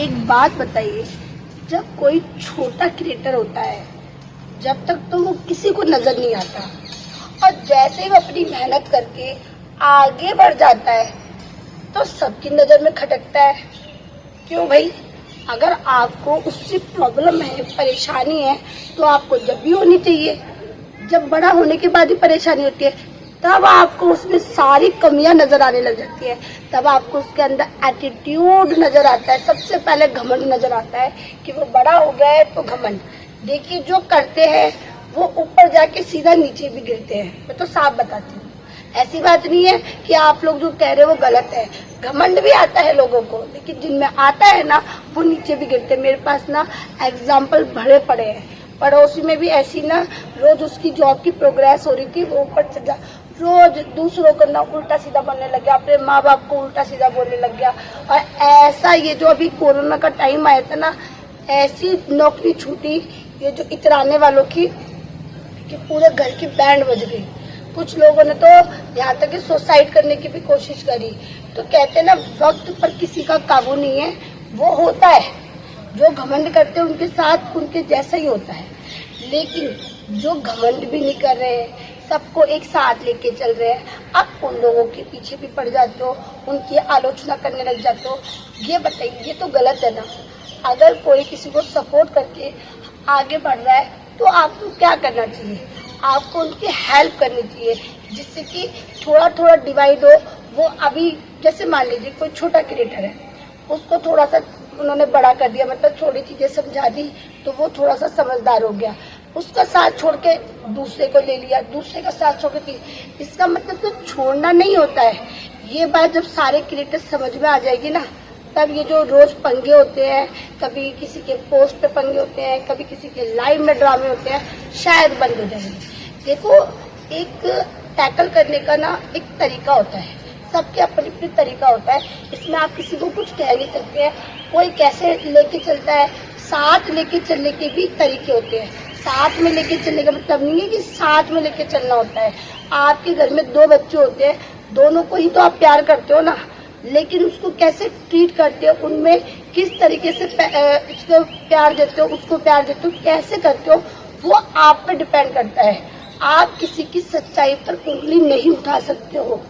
एक बात बताइए, जब कोई छोटा क्रिएटर होता है जब तक तो वो किसी को नजर नहीं आता, और जैसे ही वो अपनी मेहनत करके आगे बढ़ जाता है तो सबकी नजर में खटकता है। क्यों भाई? अगर आपको उससे प्रॉब्लम है, परेशानी है, तो आपको जब भी होनी चाहिए। जब बड़ा होने के बाद ही परेशानी होती है, तब आपको उसमें सारी कमियां नजर आने लग जाती है। तब आपको उसके अंदर एटीट्यूड नजर आता है। सबसे पहले घमंड नजर आता है कि वो बड़ा हो गया है तो घमंड। देखिए, जो करते हैं वो ऊपर जाके सीधा नीचे भी गिरते हैं। मैं तो साफ बताती हूँ, ऐसी बात नहीं है कि आप लोग जो कह रहे हो वो गलत है। घमंड भी आता है लोगों को, लेकिन जिनमें आता है ना वो नीचे भी गिरते हैं। मेरे पास ना एग्जाम्पल भरे पड़े हैं। पड़ोसी में भी ऐसी ना, रोज उसकी जॉब की प्रोग्रेस हो रही थी, वो ऊपर चढ़ा, रोज दूसरों को ना उल्टा सीधा बोलने लग गया, अपने माँ बाप को उल्टा सीधा बोलने लग गया। और ऐसा ये जो अभी कोरोना का टाइम आया था ना, ऐसी नौकरी छूटी ये जो इतराने वालों की कि पूरे घर की बैंड बज गई। कुछ लोगों ने तो यहाँ तक कि सुसाइड करने की भी कोशिश करी। तो कहते हैं ना, वक्त पर किसी का काबू नहीं है। वो होता है, जो घमंड करते हैं उनके साथ उनके जैसा ही होता है। लेकिन जो घमंड भी नहीं कर रहे हैं, सबको एक साथ लेके चल रहे हैं, आप उन लोगों के पीछे भी पड़ जाते हो, उनकी आलोचना करने लग जाते हो। ये बताइए, ये तो गलत है ना। अगर कोई किसी को सपोर्ट करके आगे बढ़ रहा है तो आपको क्या करना चाहिए? आपको उनकी हेल्प करनी चाहिए, जिससे कि थोड़ा थोड़ा डिवाइड हो। वो अभी जैसे मान लीजिए कोई छोटा क्रिएटर है, उसको थोड़ा सा उन्होंने बड़ा कर दिया, मतलब थोड़ी चीजें समझा दी, तो वो थोड़ा सा समझदार हो गया। उसका साथ छोड़ के दूसरे को ले लिया, दूसरे का साथ छोड़ के इसका मतलब तो छोड़ना नहीं होता है। ये बात जब सारे क्रिएटर समझ में आ जाएगी ना, तब ये जो रोज पंगे होते हैं, कभी किसी के पोस्ट पे पंगे होते हैं, कभी किसी के लाइव में ड्रामे होते हैं, शायद बंद हो जाएंगे। देखो, एक टैकल करने का ना एक तरीका होता है, सबके अपनी अपनी तरीका होता है। इसमें आप किसी को कुछ कह नहीं सकते हैं। कोई कैसे लेके चलता है, साथ लेके चलने के भी तरीके होते हैं। साथ में लेके चलने का मतलब नहीं है कि साथ में लेके चलना होता है। आपके घर में दो बच्चे होते हैं, दोनों को ही तो आप प्यार करते हो ना, लेकिन उसको कैसे ट्रीट करते हो, उनमें किस तरीके से उसको प्यार देते हो, उसको प्यार देते हो, कैसे करते हो, वो आप पे डिपेंड करता है। आप किसी की सच्चाई पर उंगली नहीं उठा सकते हो।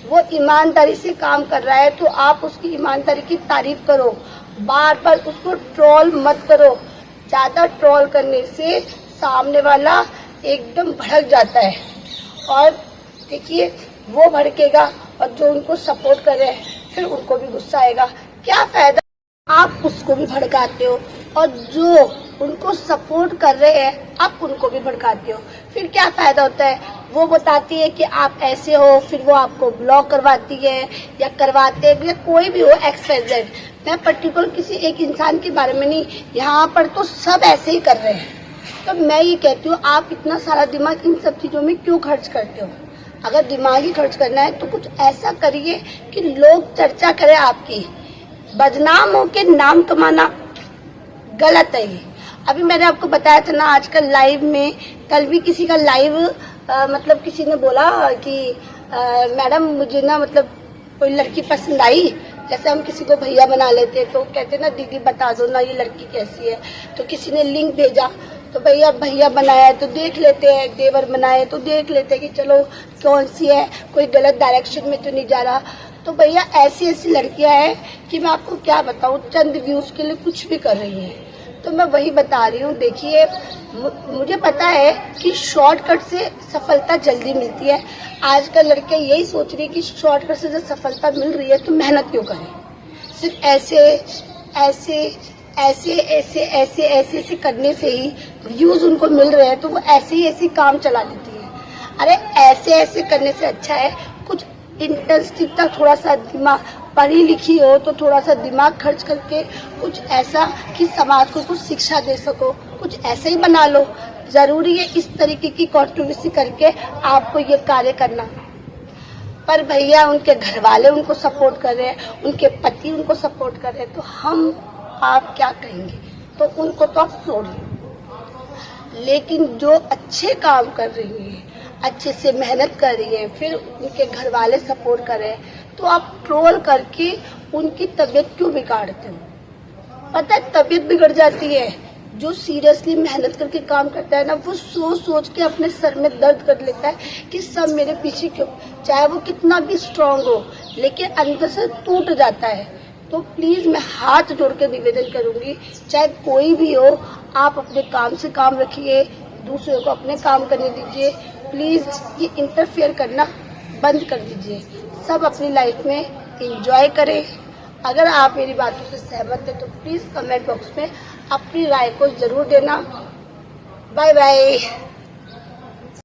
वो ईमानदारी से काम कर रहा है तो आप उसकी ईमानदारी की तारीफ करो, बार बार उसको ट्रोल मत करो। ज्यादा ट्रोल करने से सामने वाला एकदम भड़क जाता है, और देखिए वो भड़केगा और जो उनको सपोर्ट कर रहे हैं फिर उनको भी गुस्सा आएगा। क्या फायदा? आप उसको भी भड़काते हो और जो उनको सपोर्ट कर रहे हैं आप उनको भी भड़काते हो, फिर क्या फायदा होता है? वो बताती है कि आप ऐसे हो, फिर वो आपको ब्लॉक करवाती है या करवाते हैं, या कोई भी हो, XYZ। मैं पर्टिकुलर किसी एक इंसान के बारे में नहीं, यहाँ पर तो सब ऐसे ही कर रहे हैं। तो मैं ये कहती हूँ, आप इतना सारा दिमाग इन सब चीजों में क्यों खर्च करते हो? अगर दिमाग ही खर्च करना है तो कुछ ऐसा करिए कि लोग चर्चा करें आपकी। बदनाम होके नाम कमाना गलत है ये। अभी मैंने आपको बताया था ना, आजकल लाइव में, कल भी किसी का लाइव मतलब किसी ने बोला कि मैडम मुझे ना मतलब कोई लड़की पसंद आई। जैसे हम किसी को भैया बना लेते तो कहते ना, दीदी बता दो ना ये लड़की कैसी है। तो किसी ने लिंक भेजा तो भैया भैया बनाया तो देख लेते हैं, देवर बनाए तो देख लेते हैं कि चलो कौन सी है, कोई गलत डायरेक्शन में तो नहीं जा रहा। तो भैया ऐसी ऐसी लड़कियां हैं कि मैं आपको क्या बताऊं, चंद व्यूज के लिए कुछ भी कर रही हैं। तो मैं वही बता रही हूँ। देखिए, मुझे पता है कि शॉर्टकट से सफलता जल्दी मिलती है। आजकल लड़कियां यही सोच रही है कि शॉर्टकट से जब सफलता मिल रही है तो मेहनत क्यों करें। सिर्फ ऐसे ऐसे ऐसे ऐसे ऐसे ऐसे ऐसे करने से ही व्यूज उनको मिल रहे हैं, तो वो ऐसे ही ऐसे काम चला लेती है। अरे ऐसे ऐसे करने से अच्छा है कुछ इंटरेस्टिंग था, थोड़ा सा दिमाग, पढ़ी लिखी हो तो थोड़ा सा दिमाग खर्च करके कुछ ऐसा कि समाज को कुछ शिक्षा दे सको, कुछ ऐसा ही बना लो। जरूरी है इस तरीके की कंट्रोवर्सी करके आपको ये कार्य करना। पर भैया उनके घर वाले उनको सपोर्ट कर रहे हैं, उनके पति उनको सपोर्ट कर रहे हैं, तो हम आप क्या कहेंगे? तो उनको तो आप छोड़िए। लेकिन जो अच्छे काम कर रही है, अच्छे से मेहनत कर रही है, फिर उनके घर वाले सपोर्ट कर रहे हैं, तो आप ट्रोल करके उनकी तबीयत क्यों बिगाड़ते हो? पता है तबीयत बिगड़ जाती है। जो सीरियसली मेहनत करके काम करता है ना, वो सोच सोच के अपने सर में दर्द कर लेता है कि सब मेरे पीछे क्यों, चाहे वो कितना भी स्ट्रांग हो, लेकिन अंदर से टूट जाता है। तो प्लीज मैं हाथ जोड़ के निवेदन करूंगी, चाहे कोई भी हो, आप अपने काम से काम रखिए, दूसरों को अपने काम करने दीजिए। प्लीज ये इंटरफेयर करना बंद कर दीजिए। सब अपनी लाइफ में एंजॉय करें। अगर आप मेरी बातों से सहमत हैं तो प्लीज कमेंट बॉक्स में अपनी राय को जरूर देना। Bye bye.